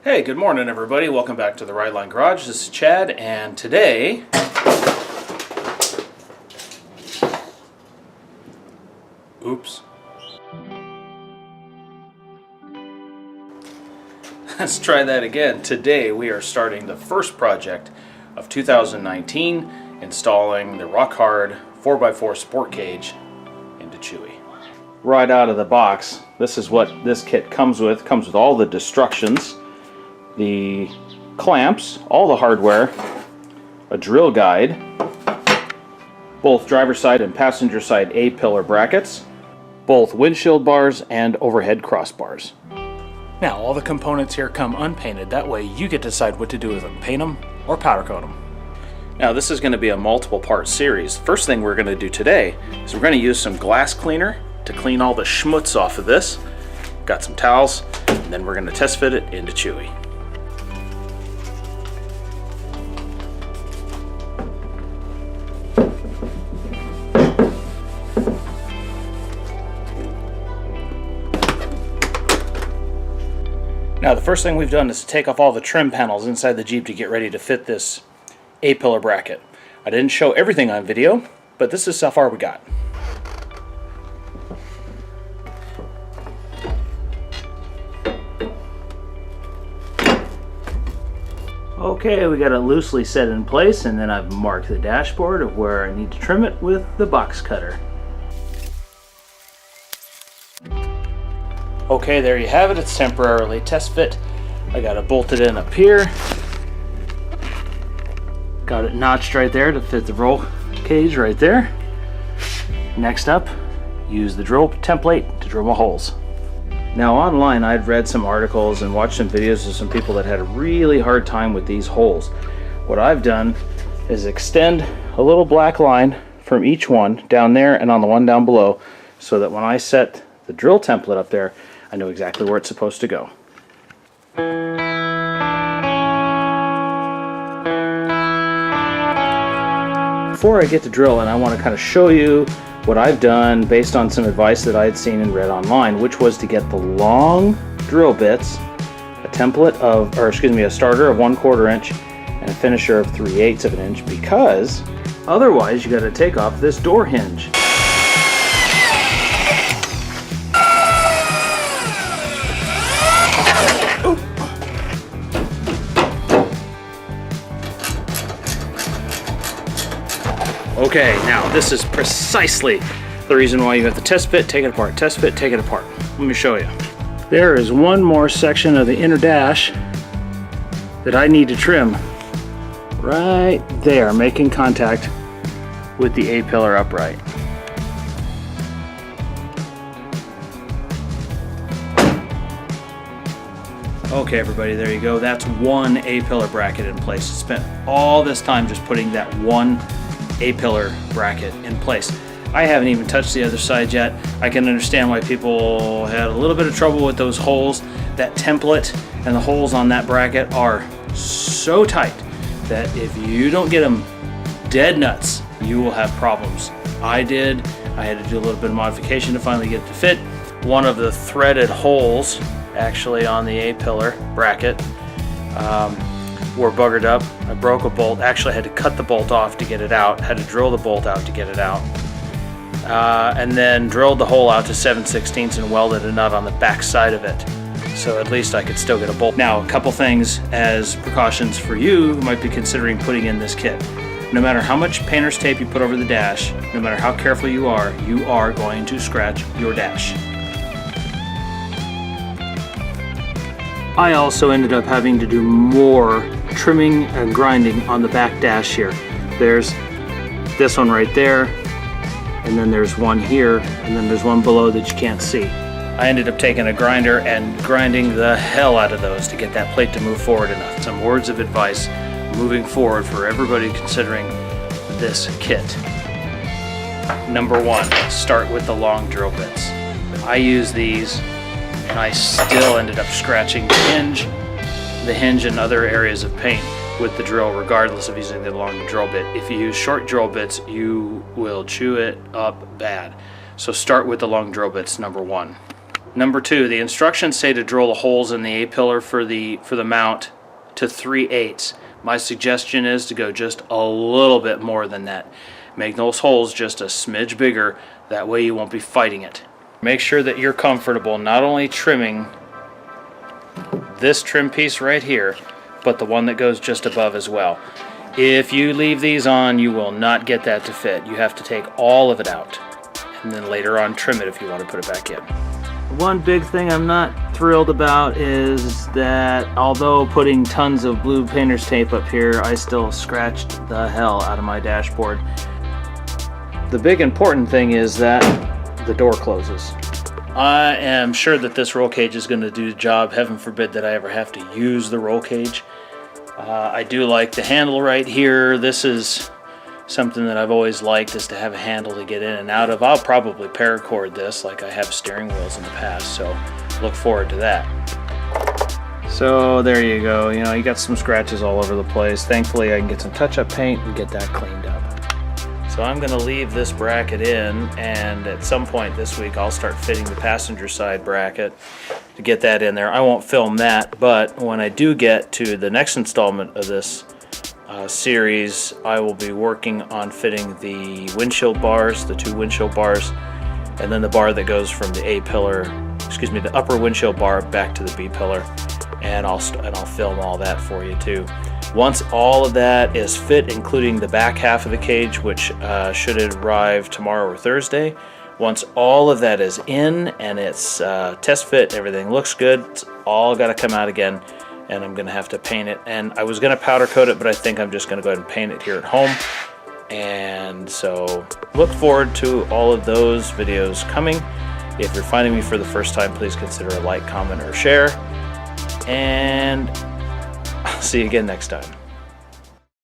Hey, good morning everybody. Welcome back to the Ride Line Garage. This is Chad, and today let's try that again. Today we are starting the first project of 2019, installing the RockHard 4x4 sport cage into Chewy. Right out of the box, this is what this kit comes with. It comes with all the destructions, the clamps, all the hardware, a drill guide, both driver side and passenger side A-pillar brackets, both windshield bars and overhead crossbars. Now all the components here come unpainted, that way you get to decide what to do with them, paint them or powder coat them. Now this is going to be a multiple part series. First thing we're going to do today is we're going to use some glass cleaner to clean all the schmutz off of this. Got some towels, and then we're going to test fit it into Chewy. Now the first thing we've done is to take off all the trim panels inside the Jeep to get ready to fit this A-pillar bracket. I didn't show everything on video, but this is how far we got. Okay, we got it loosely set in place, and then I've marked the dashboard of where I need to trim it with the box cutter. Okay, there you have it. It's temporarily test fit. I got it bolted in up here. Got it notched right there to fit the roll cage right there. Next up, use the drill template to drill my holes. Now online I'd read some articles and watched some videos of some people that had a really hard time with these holes. What I've done is extend a little black line from each one down there and on the one down below, so that when I set the drill template up there, I know exactly where it's supposed to go. Before I get to drilling, I want to kind of show you what I've done based on some advice that I had seen and read online, which was to get the long drill bits, a template of, or excuse me, a starter of 1/4 inch and a finisher of 3/8 of an inch, because otherwise you got to take off this door hinge. Okay, now this is precisely the reason why you have to test fit, take it apart, test fit, take it apart. Let me show you. There is one more section of the inner dash that I need to trim right there, making contact with the A-pillar upright. Okay everybody, there you go. That's one A-pillar bracket in place. I spent all this time just putting that one A-pillar bracket in place. I haven't even touched the other side yet. I can understand why people had a little bit of trouble with those holes. That template and the holes on that bracket are so tight that if you don't get them dead nuts, you will have problems. I did. I had to do a little bit of modification to finally get it to fit. One of the threaded holes actually on the A-pillar bracket were buggered up. I broke a bolt. Actually, I had to cut the bolt off to get it out. Had to drill the bolt out to get it out. And then drilled the hole out to 7/16 and welded a nut on the back side of it. So at least I could still get a bolt. Now, a couple things as precautions for you who might be considering putting in this kit. No matter how much painter's tape you put over the dash, no matter how careful you are going to scratch your dash. I also ended up having to do more trimming and grinding on the back dash here. There's this one right there, and then there's one here, and then there's one below that you can't see. I ended up taking a grinder and grinding the hell out of those to get that plate to move forward enough. Some words of advice moving forward for everybody considering this kit. Number one, start with the long drill bits. I use these and I still ended up scratching the hinge and other areas of paint with the drill, regardless of using the long drill bit. If you use short drill bits, you will chew it up bad. So start with the long drill bits, number one. Number 2, the instructions say to drill the holes in the A-pillar for the mount to 3/8. My suggestion is to go just a little bit more than that. Make those holes just a smidge bigger, that way you won't be fighting it. Make sure that you're comfortable not only trimming this trim piece right here, but the one that goes just above as well. If you leave these on, you will not get that to fit. You have to take all of it out and then later on trim it if you want to put it back in. One big thing I'm not thrilled about is that although putting tons of blue painter's tape up here, I still scratched the hell out of my dashboard. The big important thing is that the door closes. I am sure that this roll cage is going to do the job. Heaven forbid that I ever have to use the roll cage. I do like the handle right here. This is something that I've always liked, is to have a handle to get in and out of. I'll probably paracord this like I have steering wheels in the past, so look forward to that. So there you go. You know, you got some scratches all over the place. Thankfully I can get some touch-up paint and get that cleaned up. So I'm going to leave this bracket in, and at some point this week I'll start fitting the passenger side bracket to get that in there. I won't film that, but when I do get to the next installment of this series, I will be working on fitting the windshield bars, the 2 windshield bars, and then the bar that goes from the A-pillar, excuse me, the upper windshield bar back to the B-pillar, and I'll film all that for you too. Once all of that is fit, including the back half of the cage, which should arrive tomorrow or Thursday, once all of that is in and it's test fit, everything looks good, it's all got to come out again, and I'm going to have to paint it. And I was going to powder coat it, but I think I'm just going to go ahead and paint it here at home. And so look forward to all of those videos coming. If you're finding me for the first time, please consider a like, comment, or share. And I'll see you again next time.